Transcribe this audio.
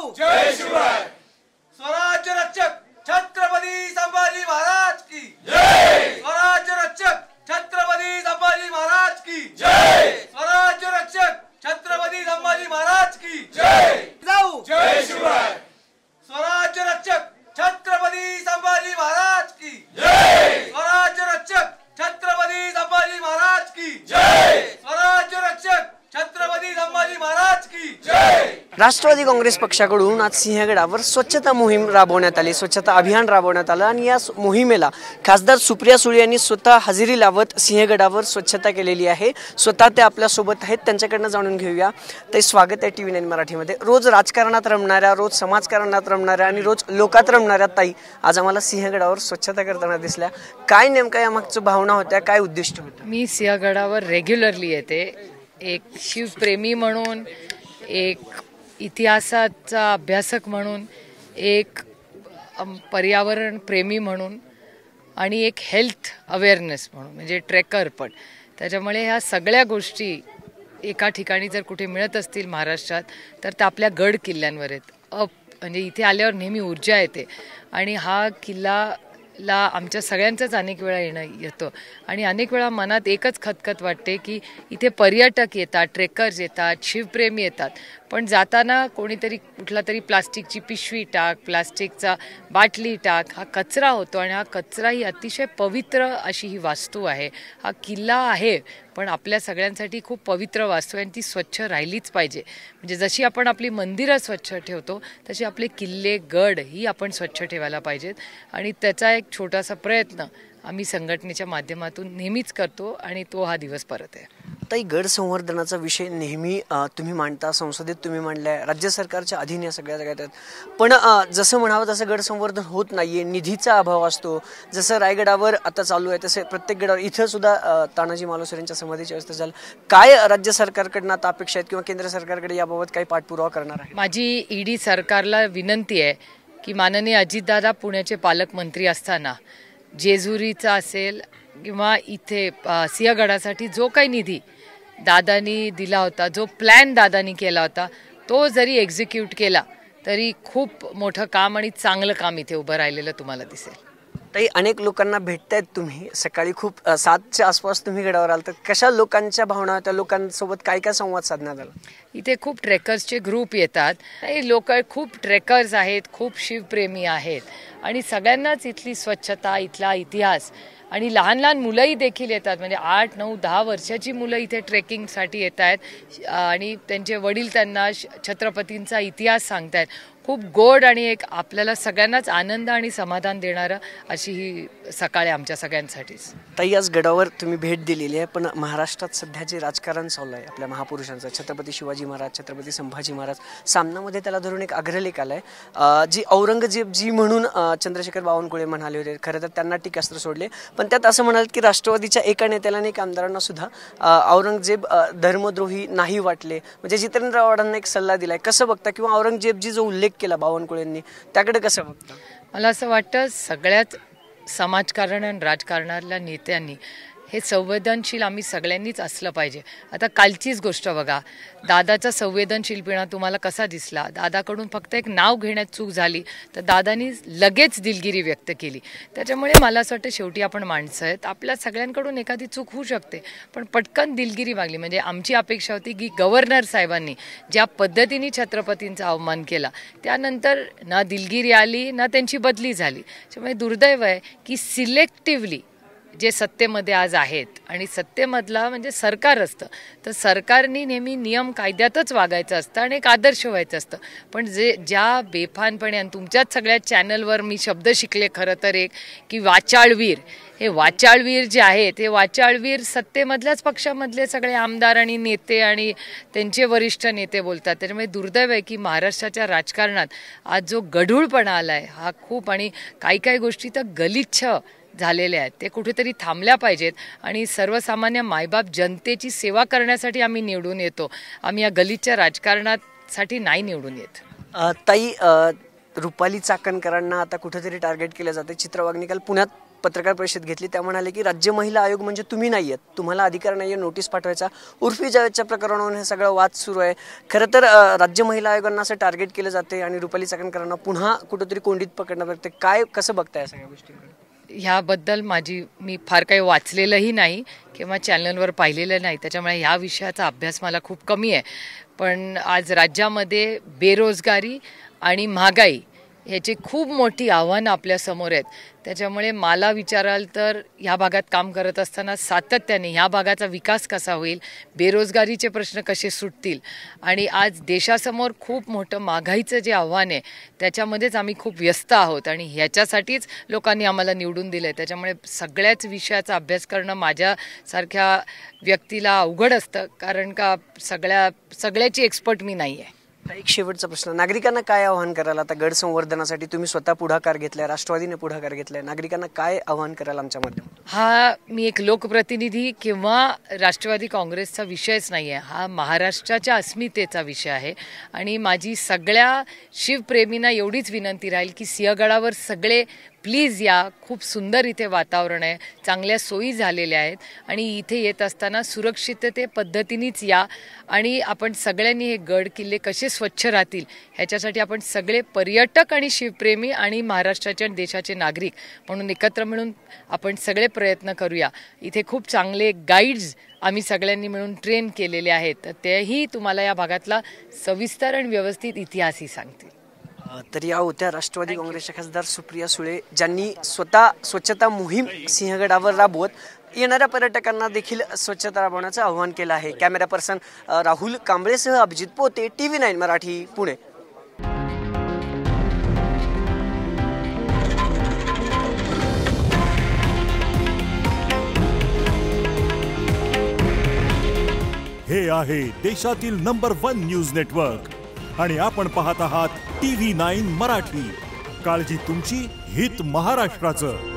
जय शिवराय। स्वराज्य रक्षक छत्रपती संभाजी महाराज की जय। स्वराज्य रक्षक छत्रपती संभाजी महाराज की जय। स्वराज्य रक्षक छत्रपती संभाजी महाराज की जय। जाऊ जय शिवराय। स्वराज्य रक्षक छत्रपती संभाजी महाराज की जय। स्वराज्य रक्षक छत्रपती संभाजी महाराज की जय। स्वराज्य रक्षक छत्रपती संभाजी महाराज की जय। राष्ट्रवादी काँग्रेस पक्षाकडून आज सिंहगडावर स्वच्छता मोहीम राबवण्यात आली, स्वच्छता अभियान राबवण्यात आलं आणि या मोहिमेला खासदार सुप्रिया सुळे यांनी स्वतः हजेरी लावत सिंहगडावर स्वच्छता केलेली आहे। स्वतः ते आपल्या सोबत आहेत, त्यांच्याकडनं जाणून घेऊया। ते स्वागत आहे TV9 मराठीमध्ये। रोज राजकारणात रमणाऱ्या, रोज समाजकारणात रमणाऱ्या आणि रोज लोकात रमणाऱ्या ताई आज आम्हाला सिंहगडावर स्वच्छता करताना दिसल्या। काय नेमका या मागचं भावना होत्या, काय उद्दिष्ट होतं? मी सिंहगडावर रेग्युलरली येते, एक शिवप्रेमी म्हणून, एक इतिहासाचा अभ्यासक म्हणून, एक पर्यावरण प्रेमी म्हणून आणि एक हेल्थ अवेअरनेस म्हणून, म्हणजे ट्रेकर पण। त्याच्यामुळे ह्या सगळ्या गोष्टी एका ठिकाणी जर कुठे मिळत असतील महाराष्ट्रात तर त्या आपल्या गड किल्ल्यांवर आहेत। म्हणजे इथे आल्यावर नेहमी ऊर्जा येते आणि हा किल्लाला आमच्या सगळ्यांचंच अनेक वेळा येतं आणि अनेक वेळा मनात एकच खतखत वाटते की इथे पर्यटक येतात, ट्रेकर्स येतात, शिवप्रेमी येतात, पण जाताना कोणीतरी कुठला तरी प्लास्टिकची पिशवी टाक, प्लास्टिकचा बाटली टाक, हा कचरा होतो आणि हा कचरा ही अतिशय पवित्र अशी ही वास्तू आहे। हा किल्ला आहे पण आपल्या सगळ्यांसाठी खूप पवित्र वास्तू आहे आणि ती स्वच्छ राहिलीच पाहिजे। म्हणजे जशी आपण आपली मंदिरं स्वच्छ ठेवतो तशी आपले किल्ले, गड ही आपण स्वच्छ ठेवायला पाहिजेत आणि त्याचा एक छोटासा प्रयत्न आम्ही संघटनेच्या माध्यमातून नेहमीच करतो आणि तो हा दिवस परत आहे। ताई, गड संवर्धनाचा विषय नेहमी तुम्ही मांडता, संसदेत तुम्ही मांडलाय, राज्य सरकारच्या अधीन या सगळ्या जागा आहेत, पण जसं म्हणावं तसं गड संवर्धन होत नाहीये, निधीचा अभाव असतो। जसं रायगडावर आता चालू आहे तसे प्रत्येक गडावर, इथं सुद्धा तानाजी मालुसरे यांच्या समाधीची व्यवस्था झाली। काय राज्य सरकारकडनं आता अपेक्षा आहेत किंवा केंद्र सरकारकडे याबाबत काही पाठपुरावा करणार आहे? माझी ईडी सरकारला विनंती आहे की माननीय अजितदादा पुण्याचे पालकमंत्री असताना जेजुरीचा असेल किंवा इथे सिंहगडासाठी जो काही निधी दादानी दिला होता, जो प्लॅन दादानी केला होता, तो जरी एक्झिक्यूट केला तरी खूप मोठं काम आणि चांगलं काम इथे उभं राहिलेलं तुम्हाला दिसेल। ताई, अनेक लोकांना भेटतायत तुम्ही, सकाळी खूप 7च्या आसपास तुम्ही गडावर आल, तर कशा लोकांच्या भावना, त्या लोकांसोबत काय काय संवाद साधण्यात आला? इथे खूप ट्रेकर्सचे ग्रुप येतात, हे लोक खूप ट्रेकर्स आहेत, खूप शिवप्रेमी आहेत आणि सगळ्यांनाच इथली स्वच्छता, इथला इतिहास आणि लहान लहान मुलंही देखील येतात, म्हणजे 8, 9, 10 वर्षाची मुलं इथे ट्रेकिंगसाठी येत आहेत आणि त्यांचे वडील त्यांना छत्रपतींचा इतिहास सांगतायत। खूप गोड आणि एक आपल्याला सगळ्यांनाच आनंद आणि समाधान देणारं अशी ही सकाळ आहे आमच्या सगळ्यांसाठीच। ताई, आज गडावर तुम्ही भेट दिलेली आहे, पण महाराष्ट्रात सध्या जे राजकारण चालू आहे आपल्या महापुरुषांचं, छत्रपती शिवाजी महाराज, छत्रपती संभाजी महाराज, सामनामध्ये त्याला धरून एक अग्रलेख आलाय, जी औरंगजेब जी म्हणून चंद्रशेखर बावनकुळे म्हणाले होते। खरं तर त्यांना टीकास्त्र सोडले, पण त्यात असं म्हणाल की राष्ट्रवादीच्या एका नेत्याला आणि आमदारांना सुद्धा औरंगजेब धर्मद्रोही नाही वाटले, म्हणजे जितेंद्र आव्हाडांना एक सल्ला दिलाय। कसं बघता किंवा औरंगजेबजी जो उल्लेख केला बावनकुळेंनी त्याकडे कसं बघता? मला असं वाटतं सगळ्याच समाजकारण आणि राजकारणातल्या नेत्यांनी हे संवेदनशील आम्ही सगळ्यांनीच असलं पाहिजे। आता कालचीच गोष्ट बघा, दादाचा संवेदनशीलपणा तुम्हाला कसा दिसला? दादाकडून फक्त एक नाव घेण्यात चूक झाली तर दादानी लगेच दिलगिरी व्यक्त केली। त्याच्यामुळे मला असं वाटतं शेवटी आपण माणसं आहेत, आपल्या सगळ्यांकडून एखादी चूक होऊ शकते, पण पटकन दिलगिरी मागली म्हणजे आमची अपेक्षा होती की गव्हर्नर साहेबांनी ज्या पद्धतीने छत्रपतींचा अवमान केला त्यानंतर ना दिलगिरी आली ना त्यांची बदली झाली। त्यामुळे दुर्दैव आहे की सिलेक्टिव्हली जे सत्तेमध्ये आज आहेत आणि सत्तेमधला म्हणजे सरकार असतं तर सरकारने नेहमी नियम कायद्यातच वागायचं असतं आणि एक आदर्श व्हायचं असतं, पण ज्या बेफानपणे आणि तुमच्याच सगळ्या चॅनलवर मी शब्द शिकले खरं तर एक की वाचाळवीर, हे वाचाळवीर जे आहेत हे वाचाळवीर सत्तेमधल्याच पक्षामधले सगळे आमदार आणि नेते आणि त्यांचे वरिष्ठ नेते बोलतात। त्याच्यामुळे दुर्दैव आहे की महाराष्ट्राच्या राजकारणात आज जो गढूळपणा आला आहे हा खूप, आणि काही काही गोष्टी तर गलिच्छ झालेले आहेत, ते कुठेतरी थांबल्या पाहिजेत आणि सर्वसामान्य मायबाप जनतेची सेवा करण्यासाठी आम्ही निवडून येतो, आम्ही या गलिच्छ राजकारणासाठी नाही निवडून येत। ताई, रुपाली चाकणकरांना आता कुठेतरी टार्गेट केलं जाते। चित्र वाघ काल पुण्यात पत्रकार परिषद घेतली. त्या म्हणाले की राज्य महिला आयोग म्हणजे तुम्ही नाही आहेत, तुम्हाला अधिकार नाही आहे नोटीस पाठवायचा. उर्फी जावेदच्या प्रकरणावरून हे सगळं वाद सुरू आहे. खरं तर राज्य महिला आयोगांना असं टार्गेट केलं जाते आणि रुपाली चाकणकरांना पुन्हा कुठेतरी कोंडीत पकडणं पडते. काय कसं बघताय या सगळ्या गोष्टींकडे? ह्याबद्दल मी फार काही वाचलेलंही नाही किंवा चॅनलवर पाहिलेलं नाही, त्याच्यामुळे ह्या विषयाचा अभ्यास मला खूप कमी आहे. पण आज राज्यामध्ये बेरोजगारी आणि महागाई ह्याची खूप मोठी आव्हानं आपल्यासमोर आहेत. त्याच्यामुळे मला विचाराल तर ह्या भागात काम करत असताना सातत्याने ह्या भागाचा विकास कसा होईल, बेरोजगारीचे प्रश्न कसे सुटतील आणि आज देशासमोर खूप मोठं महागाईचं जे आव्हान आहे त्याच्यामध्येच आम्ही खूप व्यस्त आहोत आणि ह्याच्यासाठीच लोकांनी आम्हाला निवडून दिलं आहे. त्याच्यामुळे सगळ्याच विषयाचा अभ्यास करणं माझ्यासारख्या व्यक्तीला अवघड असतं, कारण का सगळ्याची एक्सपर्ट मी नाही आहे. एक शेवटचा प्रश्न, नागरिकांना काय आवाहन कराल? आता गड संवर्धनासाठी तुम्ही स्वतः पुढाकार घेतलाय, राष्ट्रवादीने पुढाकार घेतलाय, नागरिकांना काय आवाहन कराल आमच्या माध्यमातून? हा मी एक लोकप्रतिनिधी किंवा राष्ट्रवादी काँग्रेसचा विषयच नाही आहे, हा महाराष्ट्राच्या अस्मितेचा विषय आहे. आणि माझी सगळ्या शिवप्रेमींना एवढीच विनंती राहील की सिंहगडावर सगळे प्लीज या. खूप सुंदर इथे वातावरण आहे, चांगल्या सोयी झालेल्या आहेत आणि इथे येत असताना सुरक्षितते पद्धतीनेच या आणि आपण सगळ्यांनी हे गड किल्ले कसे स्वच्छ राहतील ह्याच्यासाठी आपण सगळे पर्यटक आणि शिवप्रेमी आणि महाराष्ट्राचे आणि देशाचे नागरिक म्हणून एकत्र मिळून आपण सगळे प्रयत्न करूया. इथे खूप चांगले गाईड्स आम्ही सगळ्यांनी मिळून ट्रेन केलेले आहेत, तर तेही तुम्हाला या भागातला सविस्तर आणि व्यवस्थित इतिहासही सांगतील. तर या होत्या राष्ट्रवादी काँग्रेसच्या खासदार सुप्रिया सुळे, ज्यांनी स्वतः स्वच्छता मोहीम सिंहगडावर राबवत येणाऱ्या पर्यटकांना देखील स्वच्छता राबवण्याचं आवाहन केलं आहे. कॅमेरा पर्सन राहुल कांबळेसह अभिजित पोते, TV9 मराठी, पुणे. हे आहे देशातील नंबर 1 न्यूज नेटवर्क आणि आपण पाहत आहात TV9 मराठी. काळजी तुमची, हित महाराष्ट्राचं.